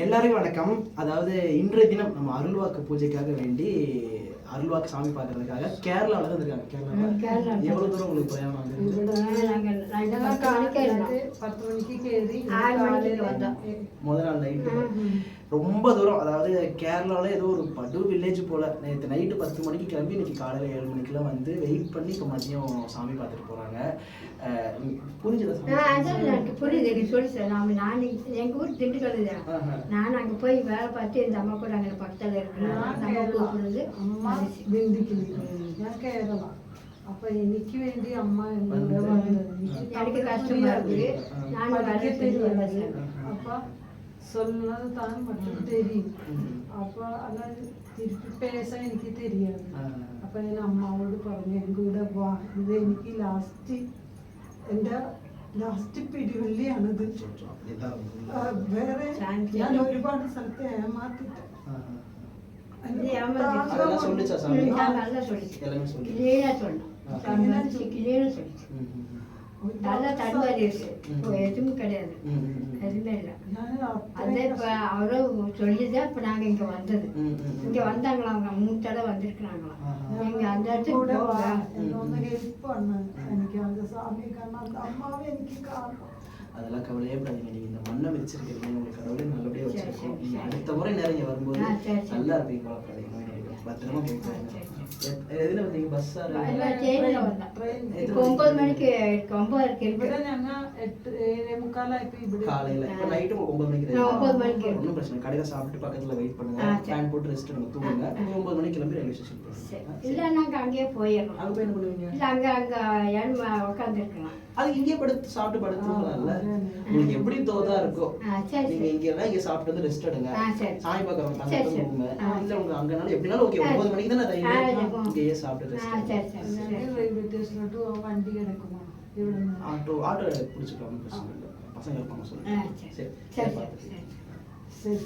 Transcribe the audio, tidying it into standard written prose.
எல்லாருக்கும் வணக்கம். அதாவது இன்றைய தினம் நம்ம அருள்வாக்கு பூஜைக்காக வேண்டி அருள்வாக்கு சாமி பார்க்கறதுக்காக கேரளாவில் தான் இருக்காங்க. கேரளா எவ்வளவு தூரம் உங்களுக்கு பிரயாணம் வந்து? 10 மணிக்கு கேறி முதல் நாள் நைட்டு ரொம்ப தூரம். அதாவது கேரளாவில் ஏதோ ஒரு படு வில்லேஜ் போல. நேற்று நைட்டு 10 மணிக்கு கிளம்பி இன்னைக்கு காலையில் 7 மணிக்கெல்லாம் வந்து வெயிட் பண்ணி இப்போ மதியம் சாமி பார்த்துட்டு போகிறாங்க. புரிஞ்சுதா? புரியுது, நீ சொல்லி சார். நான் எங்கள் ஊர் திண்டுக்கல் தான். நான் அங்கே போய் வேலை பார்த்து இந்த அம்மா கூட அங்கே பக்கத்தில் இருக்கிறேன். அம்மா திண்டுக்கல், நான் கேரளா. அப்ப எனக்கு வேண்டி அம்மா எனக்கு கஷ்டமா இருக்கு. நான் படிக்க தெரியாது. அப்பா சொன்னது தான் மட்டும் தெரியும். அப்ப அதான் திருப்பி பேச எனக்கு தெரியாது. அப்ப ഞാൻ അമ്മാവോട് പറഞ്ഞു എൻ കൂടെ വാ, ഇത് എനിക്ക് ലാസ്റ്റ് പിടിവള്ളിയാണിത്. വേറെ ഞാൻ ഒരുപാട് സ്ഥലത്ത് ഏമാത്തിട്ട് நல்லா தடுமாறி இருக்கு. எதுவும் கிடையாது, எதுவுமே இல்லை. அதே இப்போ அவரும் சொல்லிதான் இப்போ நாங்கள் இங்கே வந்தது. இங்கே வந்தாங்களா, அவங்க 3 தடவை வந்திருக்கிறாங்களாம். நீங்கள் அந்த இடத்துக்கு ஹெல்ப் பண்ணு. எனக்கு அந்த சாமியை கண்ணா, அந்த அம்மாவை எனக்கு காணும். அதெல்லாம் கவலையே படாதீங்க. நீங்க இந்த மண்ணை மிதிச்சிருக்கீங்க, உங்களுக்கு கடவுளே நல்லபடியா வச்சிருக்கோம். நீங்க அடுத்த முறை நேரம் இங்க வரும்போது நல்லா இருப்பீங்க. கவலைப்படாதீங்க, பத்திரமா போயிட்டு வாங்க. எதுல வந்தீங்க? பஸ்ஸா? 9 மணிக்கு 9 இருக்கு. காலையில இப்ப நைட்டு 9 மணிக்கு 9 மணிக்கு ஒன்றும் பிரச்சனை. கடையில சாப்பிட்டு பக்கத்துல வெயிட் பண்ணுங்க, ஃபேன் போட்டு ரெஸ்ட் எடுங்க, தூங்குங்க. 9 மணிக்கு கிளம்பி ரயில்வே ஸ்டேஷன் போயிருங்க. இல்ல நாங்க அங்கேயே போயிடலாம். அங்க போய் என்ன பண்ணுவீங்க? இல்ல அங்க ஏழ்மா உட்காந்துருக்கலாம். அது இங்கே படுத்து சாப்பிட்டு படுத்துக்கலாம்ல. உங்களுக்கு எப்படி தோதா இருக்கோ நீங்க இங்க எல்லாம் இங்க சாப்பிட்டு வந்து ரெஸ்ட் எடுங்க. சாமி பார்க்கறவங்க அங்க தூங்குங்க. இல்ல உங்க அங்கனால எப்படினாலும் ஓகே. 9 மணிக்கு தானே ரயில், இங்கேயே சாப்பிட்டு ரெஸ்ட் எடுங்க. ரயில்வே ஸ்டேஷன்ல வண்டி கிடைக்குமா? ஆட்டோ பிடிச்சிக்கலாம், பிரச்சனை இல்லை. பசங்க இருப்பாங்க, சொல்லுங்க. சரி சரி சரி சரி.